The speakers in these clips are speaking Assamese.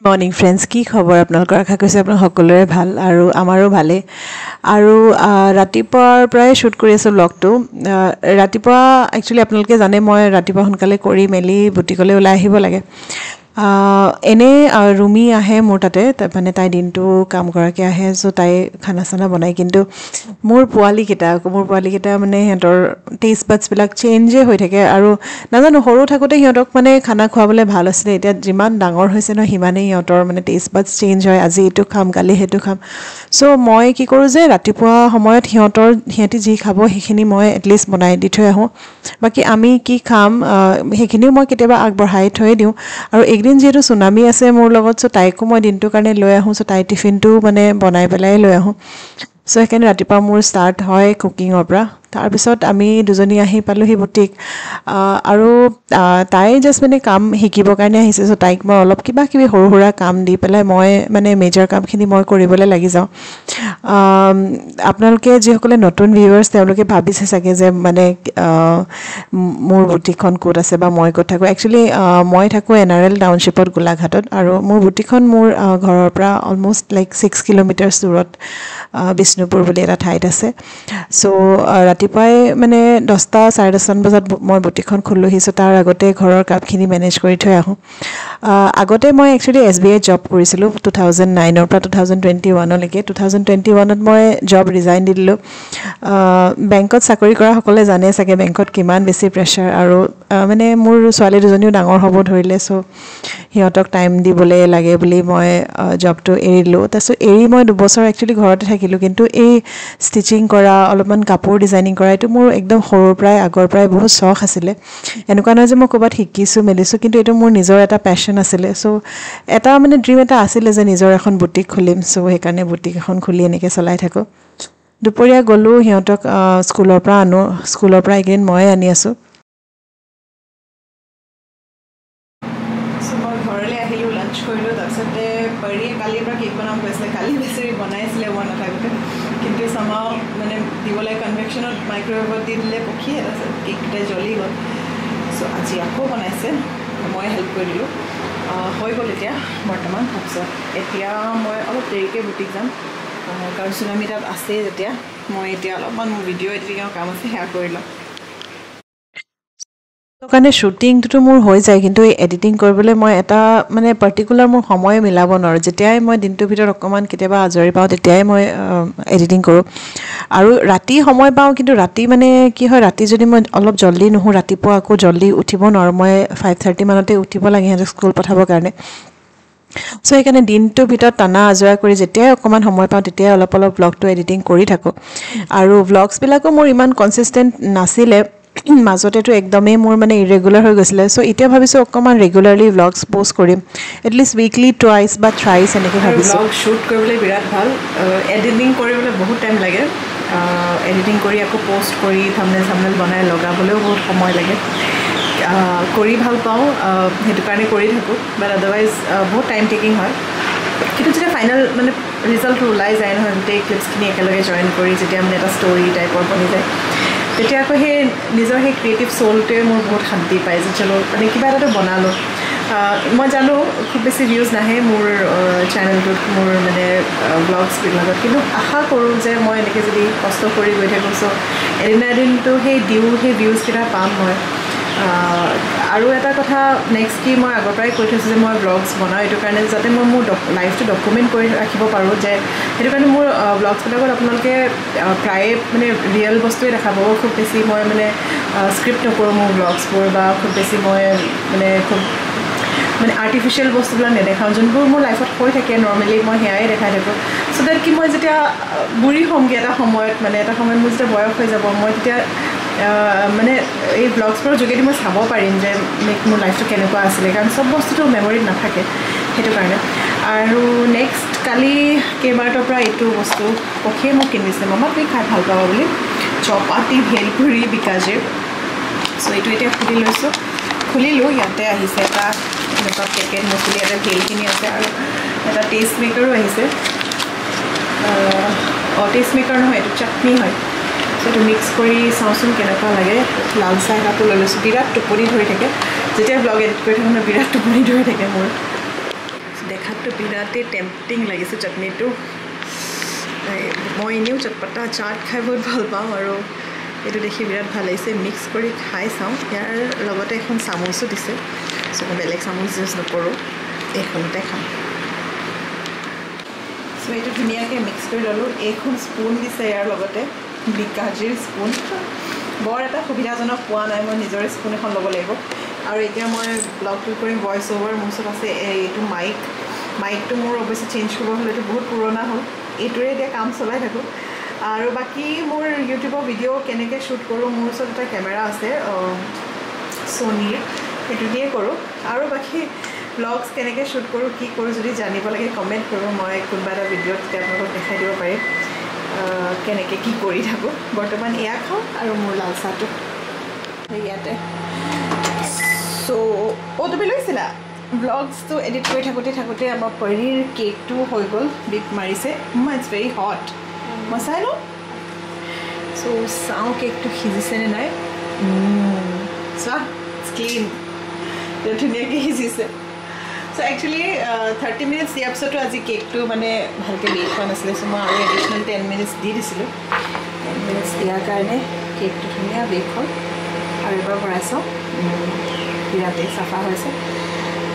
মৰ্নিং ফ্ৰেণ্ডছ কি খবৰ আপোনালোকৰ আশা কৰিছোঁ আপোনালোক সকলোৰে ভাল আৰু আমাৰো ভালেই আৰু ৰাতিপুৱাৰ পৰাই শ্বুট কৰি আছোঁ ব্লগটো ৰাতিপুৱা একচুৱেলি আপোনালোকে জানে মই ৰাতিপুৱা সোনকালে কৰি মেলি বুটিকলৈ ওলাই আহিব লাগে এনেই ৰুমি আহে মোৰ তাতে মানে তাই দিনটো কাম কৰাকৈ আহে চ' তাই খানা চানা বনায় কিন্তু মোৰ পোৱালীকেইটা মানে সিহঁতৰ টেষ্ট বাডছবিলাক চেঞ্জে হৈ থাকে আৰু নাজানো সৰু থাকোঁতে সিহঁতক মানে খানা খুৱাবলৈ ভাল আছিলে এতিয়া যিমান ডাঙৰ হৈছে ন সিমানেই সিহঁতৰ মানে টেষ্ট বাডছ চেঞ্জ হয় আজি এইটো খাম কালি সেইটো খাম চ' মই কি কৰোঁ যে ৰাতিপুৱা সময়ত সিহঁতি যি খাব সেইখিনি মই এটলিষ্ট বনাই দি থৈ আহোঁ বাকী আমি কি খাম সেইখিনিও মই কেতিয়াবা আগবঢ়াই থৈ দিওঁ আৰু একদিন যিহেতু চুনামি আছে মোৰ লগত চ' তাইকো মই দিনটোৰ কাৰণে লৈ আহোঁ চ' তাই টিফিনটো মানে বনাই পেলাই লৈ আহোঁ চ' সেইকাৰণে ৰাতিপুৱা মোৰ ষ্টাৰ্ট হয় কুকিঙৰ পৰা তাৰপিছত আমি দুজনী আহি পালোঁহি বুটিক আৰু তাই জাষ্ট মানে কাম শিকিবৰ কাৰণে আহিছে চ' তাইক মই অলপ কিবা কিবি সৰু সুৰা কাম দি পেলাই মই মানে মেজৰ কামখিনি মই কৰিবলৈ লাগি যাওঁ আপোনালোকে যিসকলে নতুন ভিউৱাৰ্ছ তেওঁলোকে ভাবিছে চাগে যে মানে মোৰ বুটিকখন ক'ত আছে বা মই ক'ত থাকোঁ একচুৱেলি মই থাকোঁ NRL টাউনশ্বিপত গোলাঘাটত আৰু মোৰ বুটিকখন মোৰ ঘৰৰ পৰা অলম'ষ্ট লাইক 6 কিলোমিটাৰ্ছ দূৰত বিষ্ণুপুৰ বুলি এটা ঠাইত আছে চ' ৰাতিপুৱাই মানে 10টা 10:30 বজাত মই বুটিকখন খোলোহি চ' তাৰ আগতে ঘৰৰ কামখিনি মেনেজ কৰি থৈ আহোঁ আগতে মই একচুৱেলি SBI জব কৰিছিলোঁ 2009ৰ পৰা 2021লৈকে 2021ত মই জব ৰিজাইন দি দিলোঁ বেংকত চাকৰি কৰা সকলে জানে চাগে বেংকত কিমান বেছি প্ৰেছাৰ আৰু মানে মোৰ ছোৱালী দুজনীও ডাঙৰ হ'ব ধৰিলে চ' সিহঁতক টাইম দিবলৈ লাগে বুলি মই জবটো এৰি দিলোঁ তাৰপিছত এৰি মই 2 বছৰ একচুৱেলি ঘৰতে থাকিলোঁ কিন্তু এই ষ্টিচিং কৰা অলপমান কাপোৰ ডিজাইনিং কৰা এইটো মোৰ একদম সৰুৰ পৰাই আগৰ পৰাই বহুত চখ আছিলে এনেকুৱা নহয় যে মই ক'ৰবাত শিকিছোঁ মেলিছোঁ কিন্তু এইটো মোৰ নিজৰ এটা পেশ্যন আছিলে চ' এটা মানে ড্ৰিম এটা আছিলে যে নিজৰ এখন বুটিক খুলিম চ' সেইকাৰণে বুটিক এখন খুলি এনেকৈ চলাই থাকোঁ দুপৰীয়া গ'লোঁ সিহঁতক স্কুলৰ পৰা এইকেইদিন ময়ে আনি আছোঁ মই ঘৰলৈ আহিলোঁ লাঞ্চ কৰিলোঁ তাৰপিছতে পাৰিয়ে কালিৰ পৰা কেক বনাম কৈছিলে কালি বেছি বনাইছিলে মই নাথাকোঁতে কিন্তু চামাও মানে দিবলৈ কনভেকশ্যনত মাইক্ৰৱেভত দি দিলে পক্ষীয়ে তাৰপিছত কেককেইটা জ্বলি গ'ল চ' আজি আকৌ বনাইছে মই হেল্প কৰি দিলোঁ হৈ গ'ল এতিয়া বৰ্তমান তাৰপিছত এতিয়া মই অলপ দেৰিকৈ বুটিক যাম কাৰণ চুনামি তাত আছেই যেতিয়া মই এতিয়া অলপমান মোৰ ভিডিঅ' এডিটিঙৰ কাম আছে সেয়া কৰি লওঁ কাৰণে শ্বুটিংটোতো মোৰ হৈ যায় কিন্তু এই এডিটিং কৰিবলৈ মই এটা মানে পাৰ্টিকুলাৰ মোৰ সময় মিলাব নোৱাৰোঁ যেতিয়াই মই দিনটোৰ ভিতৰত অকণমান কেতিয়াবা আজৰি পাওঁ তেতিয়াই মই এডিটিং কৰোঁ আৰু ৰাতি সময় পাওঁ কিন্তু ৰাতি মানে কি হয় ৰাতি যদি মই অলপ জল্দি নুশোঁ ৰাতিপুৱা আকৌ জল্দি উঠিব নোৱাৰোঁ মই 5:30 মানতে উঠিব লাগে সিহঁতক স্কুল পঠাবৰ কাৰণে চ' সেইকাৰণে দিনটোৰ ভিতৰত টানা আজৰা কৰি যেতিয়াই অকণমান সময় পাওঁ তেতিয়াই অলপ ব্লগটো এডিটিং কৰি থাকোঁ আৰু ব্লগছবিলাকো মোৰ ইমান কনচিষ্টেণ্ট নাছিলে মাজতেতো একদমেই মোৰ মানে ইৰেগুলাৰ হৈ গৈছিলে চ' এতিয়া ভাবিছোঁ অকণমান ৰেগুলাৰলি ব্লগছ পষ্ট কৰিম এটলিষ্ট উইকলি টুৱাইচ বা থ্ৰাইচ এনেকৈ ভাবিছোঁ ব্লগ শ্বুট কৰিবলৈ বিৰাট ভাল এডিটিং কৰিবলৈ বহুত টাইম লাগে এডিটিং কৰি আকৌ পষ্ট কৰি থাম্বনেল বনাই লগাবলৈও বহুত সময় লাগে কৰি ভাল পাওঁ সেইটো কাৰণে কৰি থাকোঁ বাট আদাৰৱাইজ বহুত টাইম টেকিং হয় কিন্তু যেতিয়া ফাইনেল মানে ৰিজাল্টটো ওলাই যায় নহয় গোটেই ক্লিপছখিনি একেলগে জইন কৰি যেতিয়া মানে এটা ষ্টৰি টাইপৰ বনি যায় তেতিয়া আকৌ সেই নিজৰ সেই ক্ৰিয়েটিভ চ'লটোৱে মোৰ বহুত শান্তি পায় যে চলো মানে কিবা এটাতো বনালোঁ মই জানো খুব বেছি ভিউজ নাহে মোৰ চেনেলটোত মোৰ মানে ব্লগছবিলাকত কিন্তু আশা কৰোঁ যে মই এনেকৈ যদি কষ্ট কৰি গৈ থাকোঁ চ' এদিন না এদিনটো সেই ভিউজকেইটা পাম মই আৰু এটা কথা নেক্সট কি মই আগৰ পৰাই কৈ থৈছোঁ যে মই ব্লগছ বনাওঁ এইটো কাৰণে যাতে মই মোৰ লাইফটো ডকুমেণ্ট কৰি ৰাখিব পাৰোঁ যে সেইটো কাৰণে মোৰ ব্লগছবিলাকত আপোনালোকে প্ৰায়ে মানে ৰিয়েল বস্তুৱে দেখা পাব খুব বেছি মই মানে স্ক্ৰিপ্ট নকৰোঁ মোৰ ব্লগছবোৰ বা খুব বেছি মই মানে আৰ্টিফিচিয়েল বস্তুবিলাক নেদেখাওঁ যোনবোৰ মোৰ লাইফত হৈ থাকে নৰ্মেলি মই সেয়াই দেখাই থাকোঁ চ' ডেট কি মই যেতিয়া বুঢ়ী হ'মগৈ এটা সময়ত মোৰ যেতিয়া বয়স হৈ যাব মই তেতিয়া মানে এই ব্লগছবোৰৰ যোগেদি মই চাব পাৰিম যে মোৰ লাইফটো কেনেকুৱা আছিলে কাৰণ চব বস্তুটো মেমৰিত নাথাকে সেইটো কাৰণে আৰু নেক্সট কালি কেইবাৰটোৰ পৰা এইটো বস্তু পক্ষীয়ে মোক কিনিছে মামা তুমি খাই ভাল পাবা বুলি চপাতি ভেলপুৰি বিকাজে চ' এইটো এতিয়া খুলি লৈছোঁ খুলিলোঁ ইয়াতে আহিছে এটা এনেকুৱা পেকেট মছলি এটা ভেলখিনি আছে আৰু এটা টেষ্ট মেকাৰো আহিছে টেষ্ট মেকাৰ নহয় এইটো চাটনি হয় চ' এইটো মিক্স কৰি চাওঁচোন কেনেকুৱা লাগে লাল চাহ একাপো লৈ লৈছোঁ বিৰাট টোপনি ধৰি থাকে যেতিয়া ব্লগ এডিট কৰি থাকোঁ ন বিৰাট টোপনি ধৰি থাকে মোৰ দেখাততো বিৰাটেই টেম্পটিং লাগিছে চাটনিটো মই এনেও চটপটা চাট খাই বহুত ভাল পাওঁ আৰু এইটো দেখি বিৰাট ভাল লাগিছে মিক্স কৰি খাই চাওঁ ইয়াৰ লগতে এখন চামুচো দিছে চ' মই বেলেগ চামুচ ইউজ নকৰোঁ এইখনতে খাম চ' এইটো ধুনীয়াকৈ মিক্স কৰি ল'লোঁ এইখন স্পুন দিছে ইয়াৰ লগতে বিকাজিৰ স্পুন বৰ এটা সুবিধাজনক পোৱা নাই মই নিজৰে স্পুন এখন ল'ব লাগিব আৰু এতিয়া মই ব্লগটো কৰিম ভইচ অভাৰ মোৰ ওচৰত আছে এইটো মাইকটো মোৰ অৱশ্যে চেঞ্জ কৰিব হ'লে এইটো বহুত পুৰণা হ'ল এইটোৰে এতিয়া কাম চলাই থাকোঁ আৰু বাকী মোৰ ইউটিউবৰ ভিডিঅ' কেনেকৈ শ্বুট কৰোঁ মোৰ ওচৰত এটা কেমেৰা আছে ছনীৰ সেইটো দিয়ে কৰোঁ আৰু বাকী ব্লগছ কেনেকৈ শ্বুট কৰোঁ কি কৰোঁ যদি জানিব লাগে কমেণ্ট কৰোঁ মই কোনোবা এটা ভিডিঅ'ত তেতিয়া আপোনালোকক দেখাই দিব পাৰিম কেনেকৈ কি কৰি থাকোঁ বৰ্তমান এয়া খাওঁ আৰু মোৰ লাল চাহটো ইয়াতে চ' তুমি লৈছিলা ব্লগছটো এডিট কৰি থাকোঁতে আমাৰ পনীৰ কেকটো হৈ গ'ল বিপ মাৰিছে ইটছ ভেৰি হট মই চাই লওঁ চ' চাওঁ কেকটো সিজিছেনে নাই চোৱা ক্লিন ধুনীয়াকৈ সিজিছে চ' একচুৱেলি 30 মিনিটছ দিয়াৰ পিছতো আজি কেকটো মানে ভালকৈ বেক হোৱা নাছিলে চ' মই আৰু এডিশ্যনেল 10 মিনিটছ দি দিছিলোঁ 10 মিনিটছ দিয়াৰ কাৰণে কেকটো ধুনীয়া বেক হ'ল আৰু এবাৰ ভৰাই চাওঁ বিৰাটেই চাফা হৈছে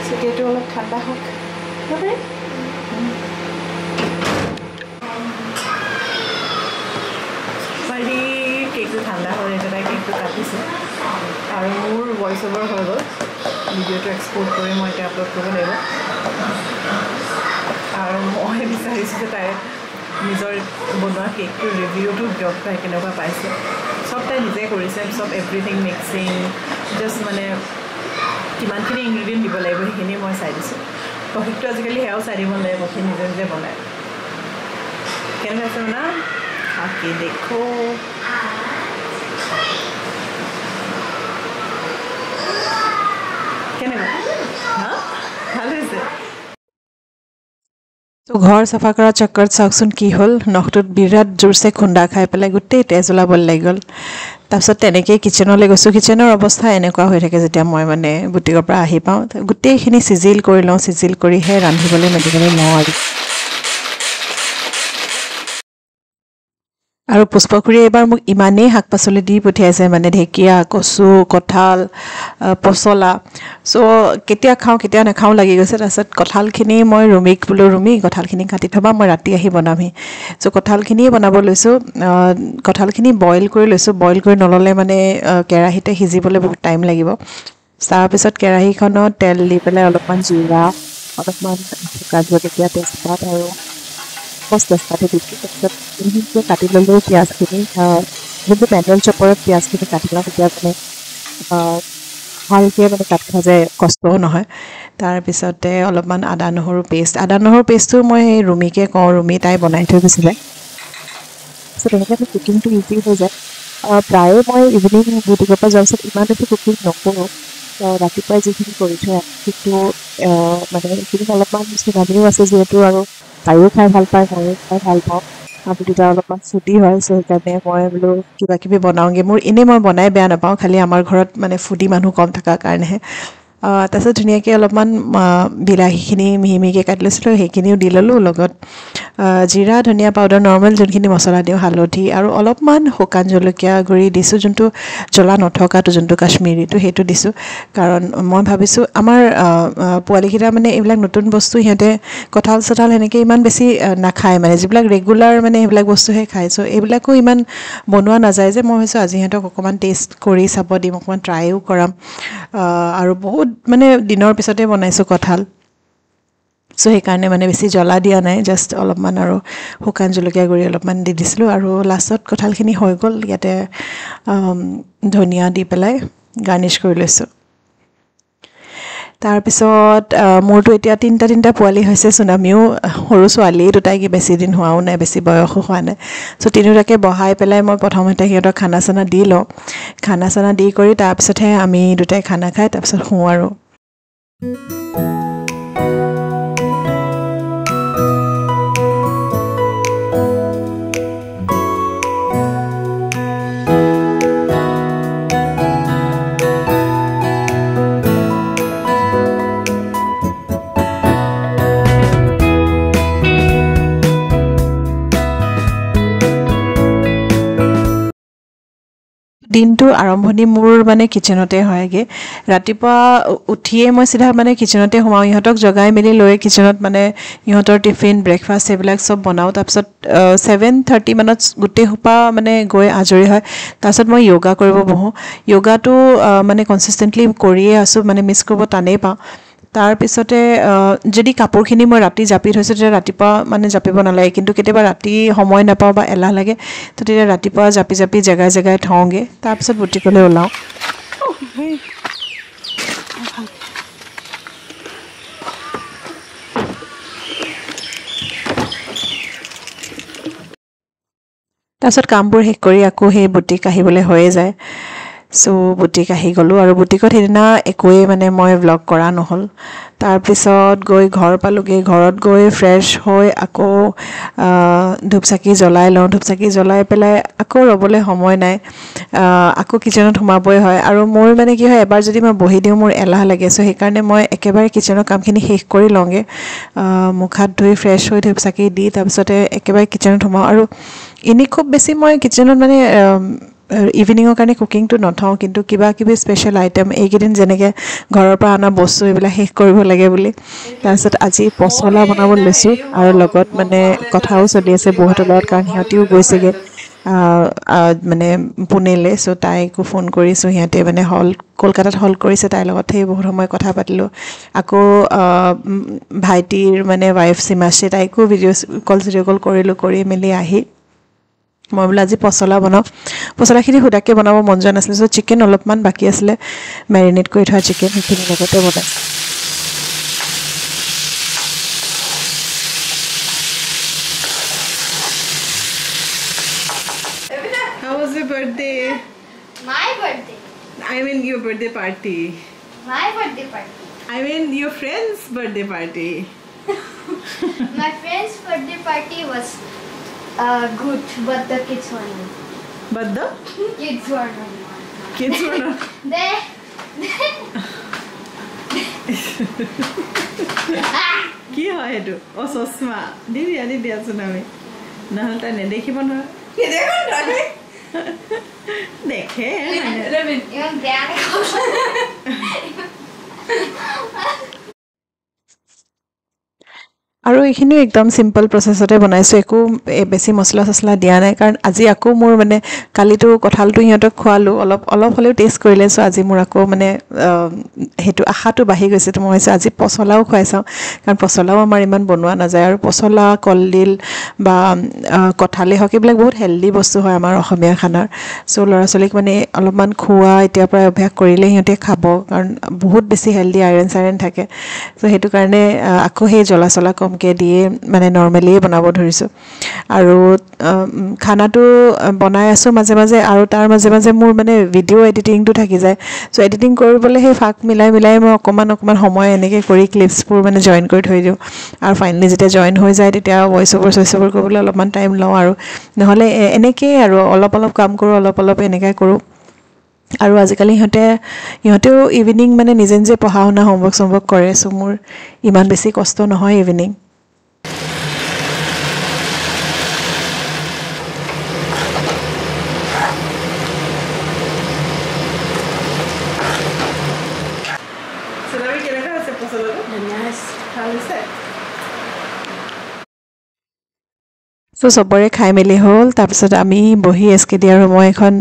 চ' কেকটো অলপ ঠাণ্ডা হওক পাৰি কেকটো ঠাণ্ডা হৈ পেলাই কেকটো কাটিছোঁ আৰু মোৰ ভইচ অভাৰ হৈ গ'ল ভিডিঅ'টো এক্সপৰ্ট কৰি মই এতিয়া আপলোড কৰিব লাগিব আৰু মই বিচাৰিছোঁ যে তাই নিজৰ বনোৱা কেকটোৰ ৰিভিউটো দিয়ক তাই কেনেকুৱা পাইছে চব তাই নিজে কৰিছে চব এভৰিথিং মিক্সিং জাষ্ট মানে কিমানখিনি ইনগ্ৰিডিয়েণ্ট দিব লাগিব সেইখিনি মই চাই দিছোঁ প্ৰফিটটো আজিকালি সেয়াও চাই দিব নালাগে প্ৰফিট নিজে নিজে বনায় কেনেকৈ আছে মানে খাকি দেখো কেনেকুৱা হা ভাল হৈছে তো ঘৰ চাফা কৰা চক্কৰত চাওকচোন কি হ'ল নখটোত বিৰাট জোৰছে খুন্দা খাই পেলাই গোটেই তেজ ওলাবলৈ লাগি গ'ল তাৰপিছত তেনেকৈয়ে কিটচেনলৈ গৈছোঁ কিটচেনৰ অৱস্থা এনেকুৱা হৈ থাকে যেতিয়া মই মানে বুটিকৰ পৰা আহি পাওঁ গোটেইখিনি চিজিল কৰি লওঁ চিজিল কৰিহে ৰান্ধিবলৈ মেলিবলৈ লওঁ আৰু পুষ্পখুৰীয়ে এইবাৰ মোক ইমানেই শাক পাচলি দি পঠিয়াইছে মানে ঢেকীয়া কচু কঁঠাল পচলা চ' কেতিয়া খাওঁ কেতিয়া নাখাওঁ লাগি গৈছে তাৰপিছত কঁঠালখিনি মই ৰুমিক বোলো ৰুমি কঁঠালখিনি কাটি থ'বা মই ৰাতি আহি বনামহি চ' কঁঠালখিনিয়ে বনাব লৈছোঁ কঁঠালখিনি বইল কৰি লৈছোঁ বইল কৰি নল'লে মানে কেৰাহীতে সিজিবলৈ বহুত টাইম লাগিব তাৰপিছত কেৰাহীখনত তেল দি পেলাই অলপমান জিৰা অলপমান শুকান জলকীয়া তেজপাত আৰু তেজপাতে দিছোঁ তাৰপিছত কাটি ল'লোঁ পিঁয়াজখিনি যোনটো পেণ্ডেল চপৰত পিঁয়াজখিনি কাটি লওঁ তেতিয়া মানে ভালকৈ মানে কাটি খোৱা যায় কষ্টও নহয় তাৰপিছতে অলপমান আদা নহৰু পেষ্টটো মই সেই ৰুমিকে কওঁ ৰুমি তাই বনাই থৈ গৈছিলে তাৰপিছত তেনেকৈ কুকিংটো ইজি হৈ যায় প্ৰায়ে মই ইভিনিং বুটিকৰ পৰা যোৱাৰ পিছত ইমান বেছি কুকিং নকৰোঁ ৰাতিপুৱাই যিখিনি কৰি থৈ কিন্তু মানে সেইখিনি অলপমান চিনাকিও আছে যিহেতু আৰু তাইও খাই ভাল পায় ময়ো খাই ভাল পাওঁ আমি দুটা অলপমান ফুডি হয় চ' সেইকাৰণে মই বোলো কিবা কিবি বনাওঁগৈ মোৰ এনেই মই বনাই বেয়া নাপাওঁ খালি আমাৰ ঘৰত মানে ফুডি মানুহ কম থকাৰ কাৰণেহে তাৰপিছত ধুনীয়াকৈ অলপমান বিলাহীখিনি মিহি মিহিকৈ কাটি লৈছিলোঁ সেইখিনিও দি ল'লোঁ লগত জিৰা ধনিয়া পাউডাৰ নৰ্মেল যোনখিনি মছলা দিওঁ হালধি আৰু অলপমান শুকান জলকীয়া গুড়ি দিছোঁ যোনটো জ্বলা নথকাটো যোনটো কাশ্মীৰীটো সেইটো দিছোঁ কাৰণ মই ভাবিছোঁ আমাৰ পোৱালীকেইটা মানে এইবিলাক নতুন বস্তু সিহঁতে কঁঠাল চঠাল সেনেকৈ ইমান বেছি নাখায় মানে যিবিলাক ৰেগুলাৰ মানে সেইবিলাক বস্তুহে খায় চ' এইবিলাকো ইমান বনোৱা নাযায় যে মই ভাবিছোঁ আজি সিহঁতক অকণমান টেষ্ট কৰি চাব দিম অকণমান ট্ৰাইও কৰাম আৰু বহুত মানে দিনৰ পিছতে বনাইছোঁ কঁঠাল চ' সেইকাৰণে মানে বেছি জ্বলা দিয়া নাই জাষ্ট অলপমান আৰু শুকান জলকীয়া গুড়ি অলপমান দি দিছিলোঁ আৰু লাষ্টত কঁঠালখিনি হৈ গ'ল ইয়াতে ধনিয়া দি পেলাই গাৰ্নিছ কৰি লৈছোঁ তাৰপিছত মোৰতো এতিয়া তিনিটা পোৱালি হৈছে চুনামিও সৰু ছোৱালী দুটাই কি বেছি দিন হোৱাও নাই বেছি বয়সো হোৱা নাই চ' তিনিওটাকে বহাই পেলাই মই প্ৰথমতে সিহঁতক খানা চানা দি লওঁ খানা চানা দি কৰি তাৰপিছতহে আমি দুটাই খানা খাই তাৰপিছত শুওঁ আৰু দিনটো আৰম্ভণি মোৰ মানে কিচেনতে হয়গে ৰাতিপুৱা উঠিয়ে মই সিধা মানে কিচেনতে সোমাওঁ ইহঁতক জগাই মেলি লৈ কিচেনত মানে ইহঁতৰ টিফিন ব্ৰেকফাষ্ট এইবিলাক চব বনাওঁ তাৰপিছত 7:30 মানত গোটেই সোপা মানে গৈ আজৰি হয় তাৰপিছত মই য়োগা কৰিব বহোঁ য়োগাটো মানে কনচিষ্টেণ্টলি কৰিয়ে আছোঁ মানে মিছ কৰিব টানেই পাওঁ তাৰপিছতে যদি কাপোৰখিনি মই ৰাতি জাপি থৈছোঁ তেতিয়া ৰাতিপুৱা মানে জাপিব নালাগে কিন্তু কেতিয়াবা ৰাতি সময় নাপাওঁ বা এলাহ লাগে তো তেতিয়া ৰাতিপুৱা জাপি জেগাই জেগাই থওঁগৈ তাৰপিছত বুটিকলৈ ওলাওঁ তাৰপিছত কামবোৰ শেষ কৰি আকৌ সেই বুটিক আহিবলৈ হৈয়ে যায় চ' বুটিক আহি গ'লোঁ আৰু বুটিকত সেইদিনা একোৱেই মানে মই ভ্লগ কৰা নহ'ল তাৰপিছত গৈ ঘৰ পালোঁগৈ ঘৰত গৈ ফ্ৰেছ হৈ আকৌ ধূপচাকি জ্বলাই লওঁ ধূপচাকি জ্বলাই পেলাই আকৌ ৰ'বলৈ সময় নাই আকৌ কিচেনত সোমাবই হয় আৰু মোৰ মানে কি হয় এবাৰ যদি মই বহি দিওঁ মোৰ এলাহ লাগে চ' সেইকাৰণে মই একেবাৰে কিচেনৰ কামখিনি শেষ কৰি লওঁগৈ মুখ হাত ধুই ফ্ৰেছ হৈ ধূপচাকি দি তাৰপিছতে একেবাৰে কিচেনত সোমাওঁ আৰু এনেই খুব বেছি মই কিচেনত মানে ইভিনিঙৰ কাৰণে কুকিংটো নথওঁ কিন্তু কিবা কিবি স্পেচিয়েল আইটেম এইকেইদিন যেনেকৈ ঘৰৰ পৰা অনা বস্তু এইবিলাক শেষ কৰিব লাগে বুলি তাৰপিছত আজি পচলা বনাব লৈছোঁ আৰু লগত মানে কথাও চলি আছে বহুতৰ লগত কাৰণ সিহঁতিও গৈছেগৈ মানে পুনেলৈ চ' তাইকো ফোন কৰিছোঁ সিহঁতে মানে কলকাতাত হল কৰিছে তাইৰ লগত সেই বহুত সময় কথা পাতিলোঁ আকৌ ভাইটিৰ মানে ৱাইফ সীমাশ্ৰী তাইকো ভিডিঅ' কল কৰিলোঁ কৰি মেলি আহি মই বোলো আজি পচলা বনাওঁ পচলাখিনি সুদাকৈ বনাব মন যোৱা নাছিলে চ' চিকেন অলপমান বাকী আছিলে মেৰিনেট কৰি থোৱা চিকেন সেইখিনি লগতে বনাইছোঁ How was your birthday? My birthday. I mean your birthday party. My birthday party. I mean your friend's birthday party. My friend's birthday party was good, but the kids were not. But the Kids were not. kids were not. They কি হয় এইটো অ চশমা দিদি আনি দিয়াচোন আমি নহ'লে তাই নেদেখিব নহয় দেখে even bad. আৰু এইখিনিও একদম সিম্পল প্ৰচেছতে বনাইছোঁ একো বেছি মছলা চছলা দিয়া নাই কাৰণ আজি আকৌ মোৰ মানে কালিতো কঁঠালটো সিহঁতক খোৱালোঁ অলপ হ'লেও টেষ্ট কৰিলে চ' আজি মোৰ আকৌ মানে সেইটো আশাটো বাঢ়ি গৈছে তো মই ভাবিছোঁ আজি পচলাও খুৱাই চাওঁ কাৰণ পচলাও আমাৰ ইমান বনোৱা নাযায় আৰু পচলা কলডিল বা কঁঠালেই হওক এইবিলাক বহুত হেল্ডি বস্তু হয় আমাৰ অসমীয়া খানাৰ চ' ল'ৰা ছোৱালীক মানে অলপমান খোৱা এতিয়াৰ পৰা অভ্যাস কৰিলে সিহঁতে খাব কাৰণ বহুত বেছি হেল্ডি আইৰণ চাইৰণ থাকে চ' সেইটো কাৰণে আকৌ সেই জ্বলা চলা কমকৈ দিয়ে মানে নৰ্মেলিয়ে বনাব ধৰিছোঁ আৰু খানাটো বনাই আছোঁ মাজে মাজে আৰু তাৰ মাজে মাজে মোৰ মানে ভিডিঅ' এডিটিংটো থাকি যায় চ' এডিটিং কৰিবলৈ সেই ফাক মিলাই মই অকণমান সময় এনেকৈ কৰি ক্লিপছবোৰ মানে জইন কৰি থৈ দিওঁ আৰু ফাইনেলি যেতিয়া জইন হৈ যায় তেতিয়া ভইচ অভাৰ কৰিবলৈ অলপমান টাইম লওঁ আৰু নহ'লে এনেকৈয়ে আৰু অলপ কাম কৰোঁ অলপ এনেকৈ কৰোঁ আৰু আজিকালি সিহঁতেও ইভিনিং মানে নিজে পঢ়া শুনা হোমৱৰ্ক কৰে চ' মোৰ ইমান বেছি কষ্ট নহয় ইভিনিং চ' চবৰে খাই মেলি হ'ল তাৰপিছত আমি বহি এছকেডি আৰু মই এখন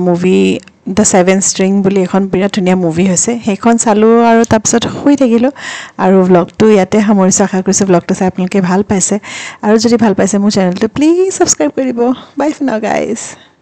মুভি দ্য ছেভেন ষ্ট্ৰিং বুলি এখন বিৰাট ধুনীয়া মুভি হৈছে সেইখন চালোঁ আৰু তাৰপিছত শুই থাকিলোঁ আৰু ভ্লগটো ইয়াতে সামৰিছোঁ আশা কৰিছোঁ ভ্লগটো চাই আপোনালোকে ভাল পাইছে আৰু যদি ভাল পাইছে মোৰ চেনেলটো প্লিজ ছাবস্ক্ৰাইব কৰি দিব বাই ফৰ নাও গাইজ